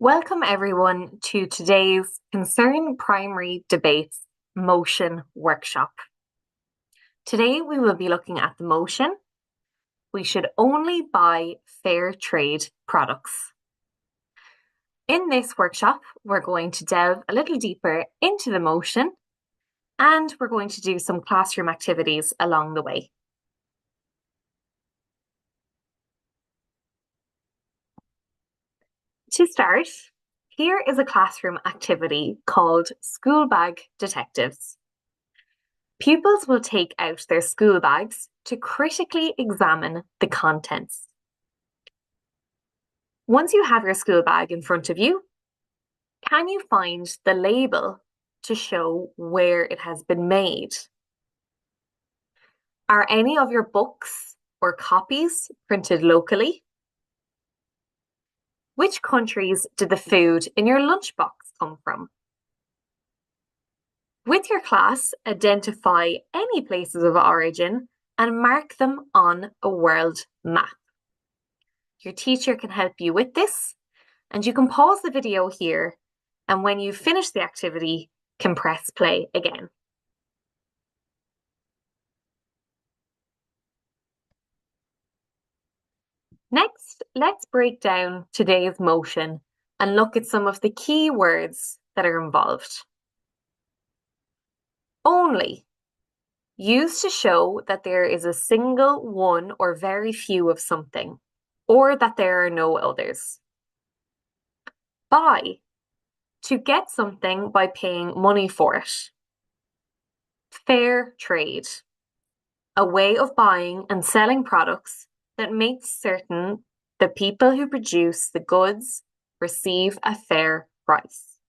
Welcome everyone to today's Concern Primary Debates motion workshop. Today we will be looking at the motion, we should only buy fair trade products. In this workshop, we're going to delve a little deeper into the motion and we're going to do some classroom activities along the way. To start, here is a classroom activity called School Bag Detectives. Pupils will take out their school bags to critically examine the contents. Once you have your school bag in front of you, can you find the label to show where it has been made? Are any of your books or copies printed locally? Which countries did the food in your lunchbox come from? With your class, identify any places of origin and mark them on a world map. Your teacher can help you with this, and you can pause the video here, and when you finish the activity, can press play again. Next, let's break down today's motion and look at some of the key words that are involved. Only, used to show that there is a single one or very few of something, or that there are no others. Buy, to get something by paying money for it. Fair trade, a way of buying and selling products that makes certain the people who produce the goods receive a fair price.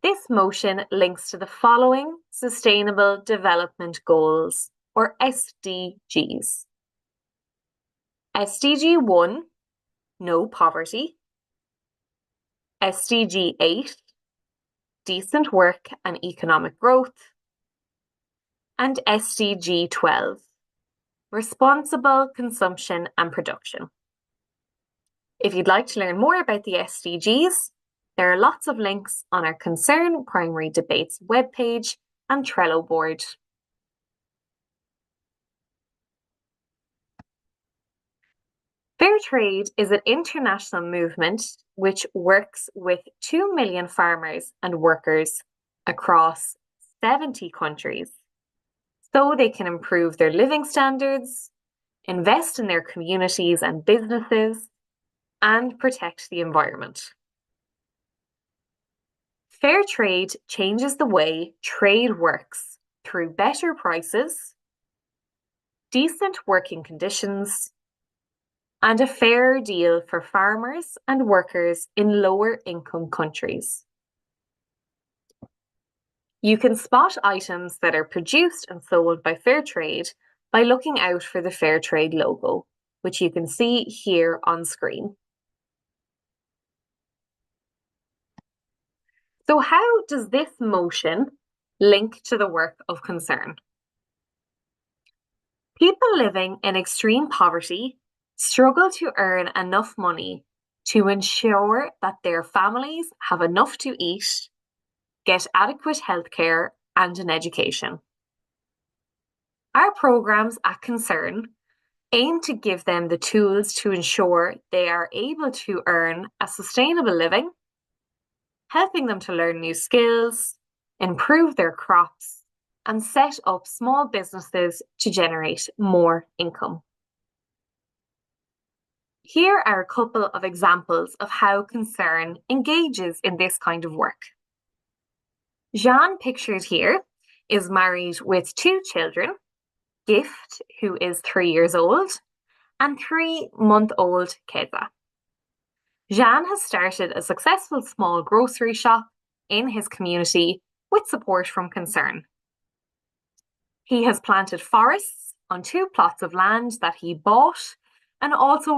This motion links to the following Sustainable Development Goals, or SDGs. SDG 1, no poverty. SDG 8, decent work and economic growth. And SDG 12, responsible consumption and production. If you'd like to learn more about the SDGs, there are lots of links on our Concern Primary Debates webpage and Trello board. Fairtrade is an international movement which works with 2 million farmers and workers across 70 countries so they can improve their living standards, invest in their communities and businesses, and protect the environment. Fair trade changes the way trade works through better prices, decent working conditions, and a fair deal for farmers and workers in lower income countries. You can spot items that are produced and sold by Fairtrade by looking out for the Fairtrade logo, which you can see here on screen. So how does this motion link to the work of concern? People living in extreme poverty struggle to earn enough money to ensure that their families have enough to eat, get adequate healthcare, and an education. Our programs at Concern aim to give them the tools to ensure they are able to earn a sustainable living, helping them to learn new skills, improve their crops, and set up small businesses to generate more income. Here are a couple of examples of how Concern engages in this kind of work. Jean, pictured here, is married with 2 children, Gift, who is 3 years old, and 3-month-old Keza. Jean has started a successful small grocery shop in his community with support from Concern. He has planted forests on 2 plots of land that he bought and also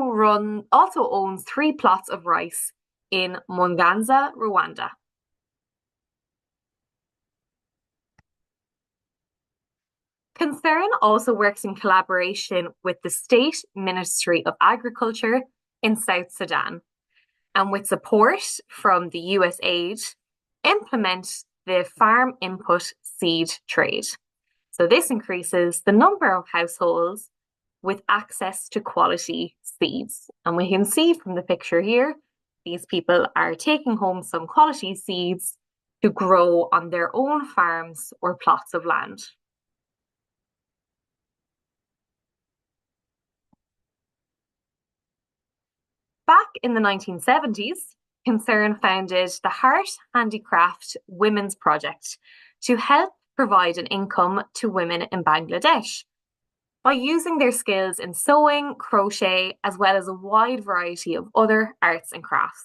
owns 3 plots of rice in Munganza, Rwanda. Concern also works in collaboration with the State Ministry of Agriculture in South Sudan and with support from the USAID, implement the farm input seed trade. So this increases the number of households with access to quality seeds. And we can see from the picture here, these people are taking home some quality seeds to grow on their own farms or plots of land. Back in the 1970s, Concern founded the Heart Handicraft Women's Project to help provide an income to women in Bangladesh by using their skills in sewing, crochet, as well as a wide variety of other arts and crafts.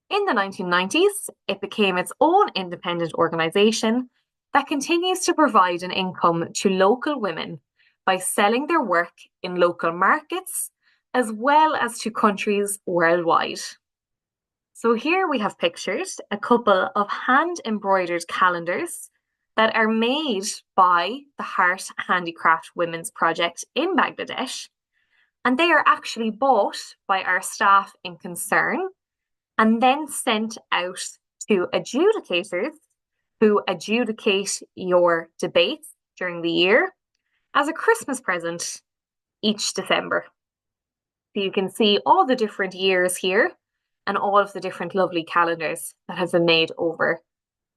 In the 1990s, it became its own independent organisation that continues to provide an income to local women by selling their work in local markets as well as to countries worldwide. So here we have pictured a couple of hand-embroidered calendars that are made by the Heart Handicraft Women's Project in Bangladesh, and they are actually bought by our staff in Concern and then sent out to adjudicators who adjudicate your debates during the year as a Christmas present each December. So you can see all the different years here and all of the different lovely calendars that have been made over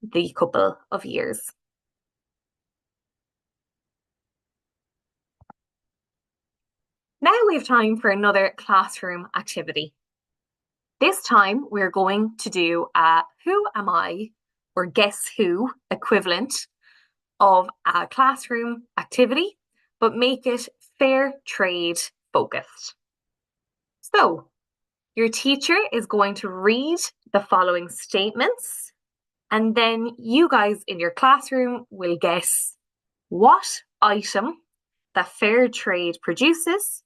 the couple of years. Now we have time for another classroom activity. This time we're going to do a Who Am I or Guess Who equivalent of a classroom activity, but make it fair trade focused. So your teacher is going to read the following statements, and then you guys in your classroom will guess what item that fair trade produces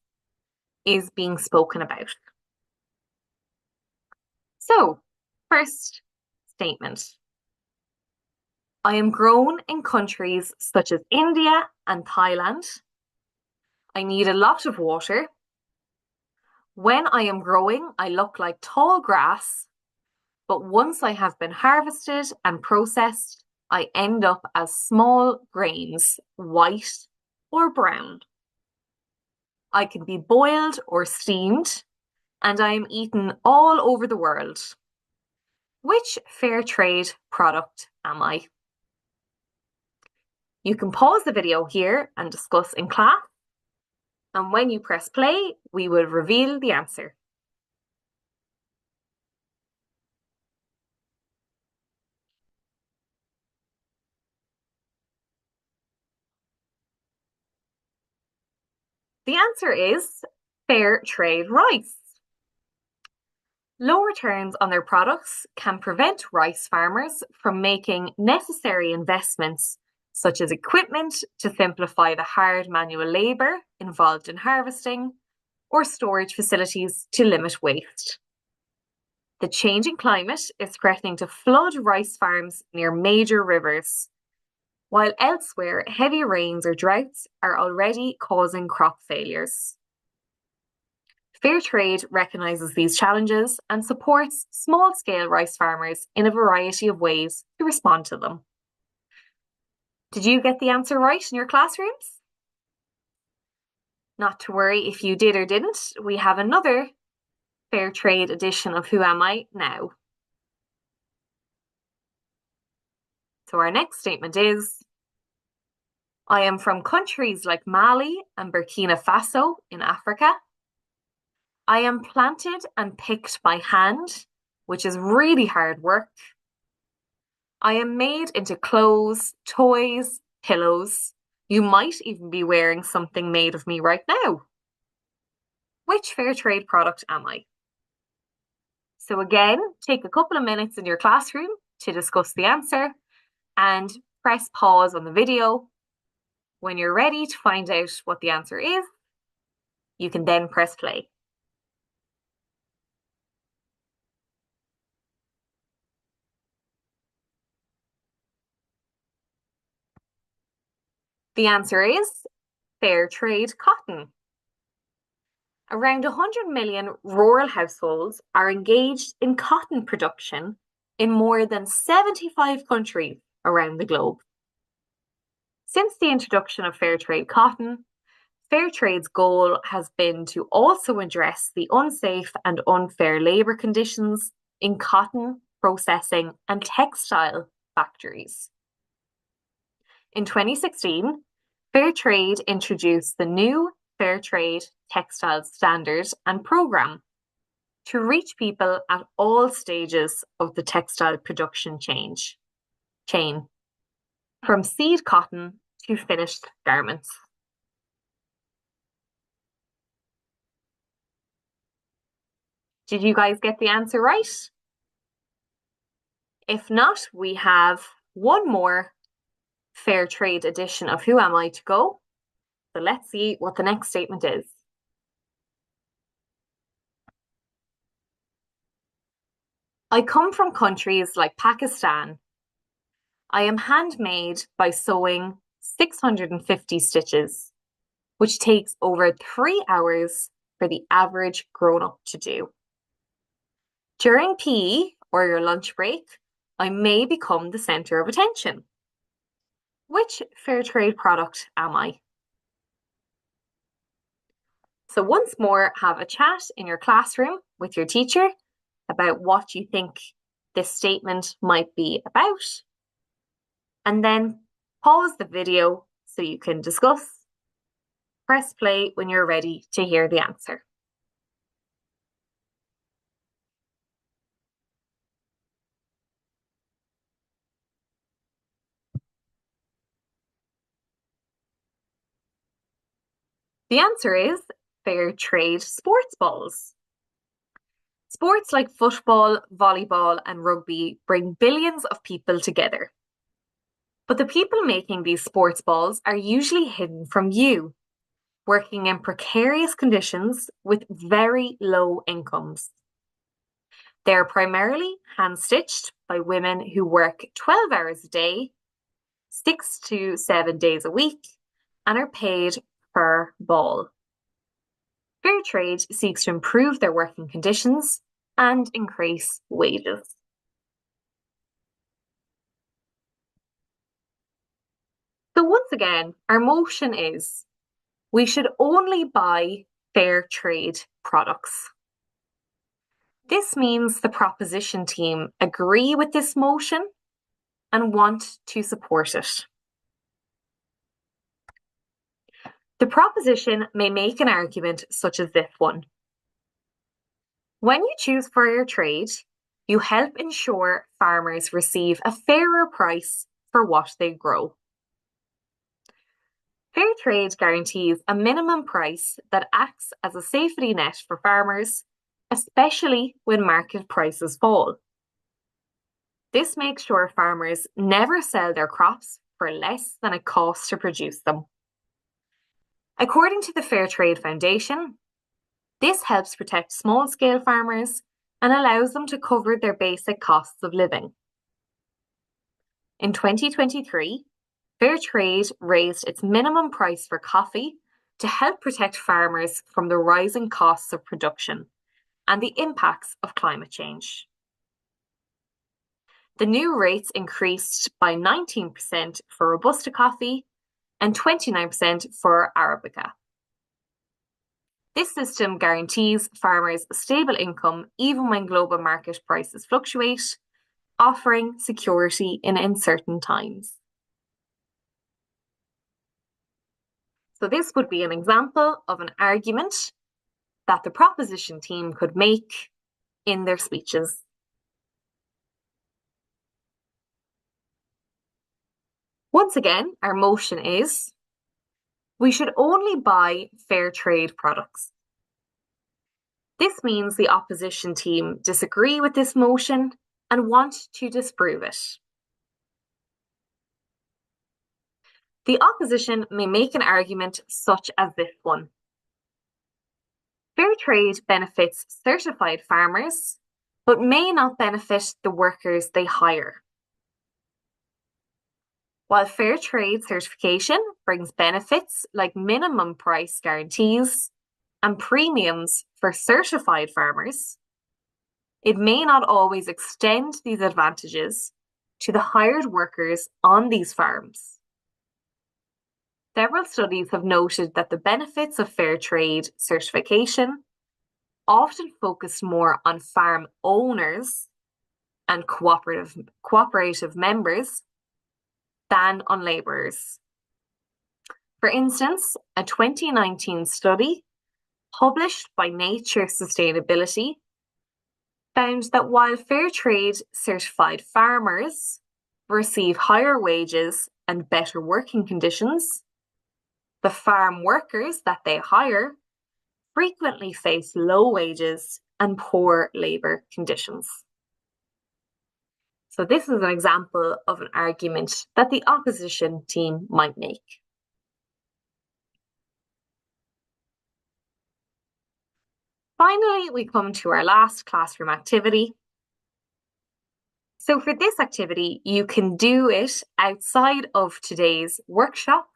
is being spoken about. So, first statement. I am grown in countries such as India and Thailand. I need a lot of water. When I am growing, I look like tall grass, but once I have been harvested and processed, I end up as small grains, white or brown. I can be boiled or steamed, and I am eaten all over the world. Which fair trade product am I? You can pause the video here and discuss in class, and when you press play, we will reveal the answer. The answer is fair trade rice. Low returns on their products can prevent rice farmers from making necessary investments such as equipment to simplify the hard manual labour involved in harvesting, or storage facilities to limit waste. The changing climate is threatening to flood rice farms near major rivers, while elsewhere heavy rains or droughts are already causing crop failures. Fairtrade recognises these challenges and supports small-scale rice farmers in a variety of ways to respond to them. Did you get the answer right in your classrooms? Not to worry if you did or didn't, we have another Fairtrade edition of Who Am I now. So our next statement is, I am from countries like Mali and Burkina Faso in Africa. I am planted and picked by hand, which is really hard work. I am made into clothes, toys, pillows. You might even be wearing something made of me right now. Which fair trade product am I? So again, take a couple of minutes in your classroom to discuss the answer and press pause on the video. When you're ready to find out what the answer is, you can then press play. The answer is Fairtrade cotton. Around 100 million rural households are engaged in cotton production in more than 75 countries around the globe. Since the introduction of Fairtrade cotton, Fairtrade's goal has been to also address the unsafe and unfair labour conditions in cotton processing and textile factories. In 2016, Fairtrade introduced the new Fairtrade Textile Standard and Programme to reach people at all stages of the textile production chain, from seed cotton to finished garments. Did you guys get the answer right? If not, we have one more Fairtrade edition of Who Am I to go. So let's see what the next statement is. I come from countries like Pakistan. I am handmade by sewing 650 stitches, which takes over 3 hours for the average grown-up to do. During PE or your lunch break, I may become the centre of attention. Which Fairtrade product am I? So once more, have a chat in your classroom with your teacher about what you think this statement might be about, and then pause the video so you can discuss. Press play when you're ready to hear the answer. The answer is Fairtrade sports balls. Sports like football, volleyball, and rugby bring billions of people together. But the people making these sports balls are usually hidden from you, working in precarious conditions with very low incomes. They are primarily hand-stitched by women who work 12 hours a day, 6 to 7 days a week, and are paid per ball. Fairtrade seeks to improve their working conditions and increase wages. So once again, our motion is we should only buy Fairtrade products. This means the proposition team agree with this motion and want to support it. The proposition may make an argument such as this one. When you choose Fairtrade, you help ensure farmers receive a fairer price for what they grow. Fairtrade guarantees a minimum price that acts as a safety net for farmers, especially when market prices fall. This makes sure farmers never sell their crops for less than it costs to produce them. According to the Fairtrade Foundation, this helps protect small-scale farmers and allows them to cover their basic costs of living. In 2023, Fairtrade raised its minimum price for coffee to help protect farmers from the rising costs of production and the impacts of climate change. The new rates increased by 19% for Robusta coffee and 29% for Arabica. This system guarantees farmers a stable income even when global market prices fluctuate, offering security in uncertain times. So this would be an example of an argument that the proposition team could make in their speeches. Once again, our motion is we should only buy Fairtrade products. This means the opposition team disagree with this motion and want to disprove it. The opposition may make an argument such as this one. Fairtrade benefits certified farmers, but may not benefit the workers they hire. While Fairtrade certification brings benefits like minimum price guarantees and premiums for certified farmers, it may not always extend these advantages to the hired workers on these farms. Several studies have noted that the benefits of Fairtrade certification often focus more on farm owners and cooperative members than on labourers. For instance, a 2019 study published by Nature Sustainability found that while Fairtrade certified farmers receive higher wages and better working conditions, the farm workers that they hire frequently face low wages and poor labour conditions. So this is an example of an argument that the opposition team might make. Finally, we come to our last classroom activity. So for this activity, you can do it outside of today's workshop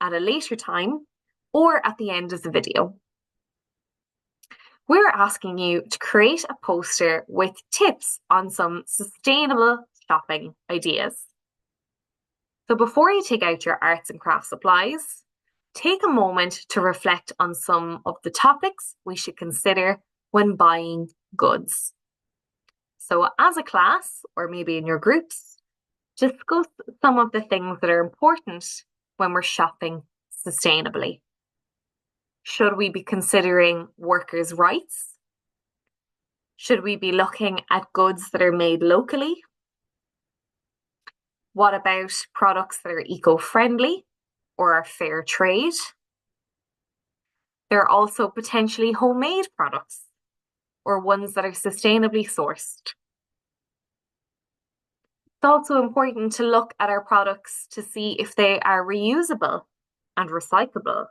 at a later time or at the end of the video. We're asking you to create a poster with tips on some sustainable shopping ideas. So before you take out your arts and crafts supplies, take a moment to reflect on some of the topics we should consider when buying goods. So as a class, or maybe in your groups, discuss some of the things that are important when we're shopping sustainably. Should we be considering workers' rights? Should we be looking at goods that are made locally? What about products that are eco-friendly or are fair trade? There are also potentially homemade products or ones that are sustainably sourced. It's also important to look at our products to see if they are reusable and recyclable.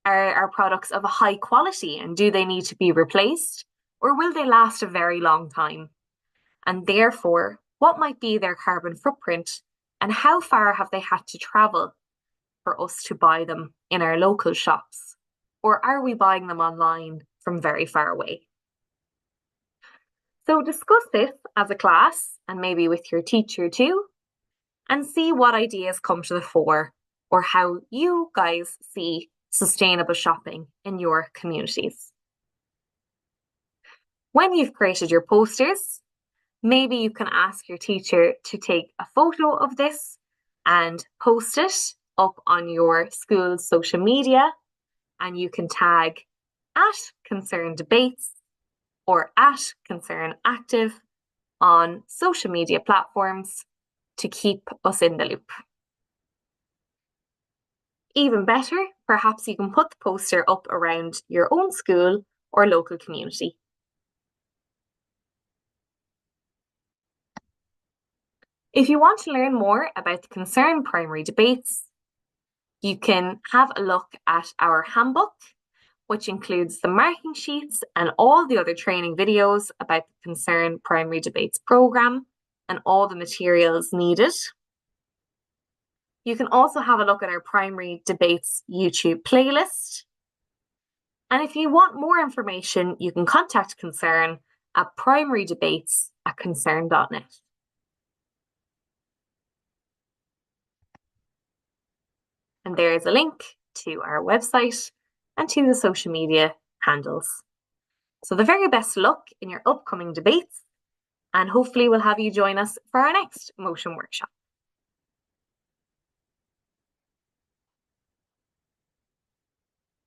Are our products of a high quality and do they need to be replaced, or will they last a very long time? And therefore, what might be their carbon footprint and how far have they had to travel for us to buy them in our local shops? Or are we buying them online from very far away? So discuss this as a class and maybe with your teacher too, and see what ideas come to the fore or how you guys see sustainable shopping in your communities. When you've created your posters, maybe you can ask your teacher to take a photo of this and post it up on your school's social media, and you can tag @ConcernDebates or @ConcernActive on social media platforms to keep us in the loop. Even better, perhaps you can put the poster up around your own school or local community. If you want to learn more about the Concern primary debates, you can have a look at our handbook, which includes the marking sheets and all the other training videos about the Concern primary debates programme and all the materials needed. You can also have a look at our primary debates YouTube playlist. And if you want more information, you can contact Concern at primarydebates@concern.net. And there is a link to our website and to the social media handles. So the very best luck in your upcoming debates, and hopefully we'll have you join us for our next motion workshop.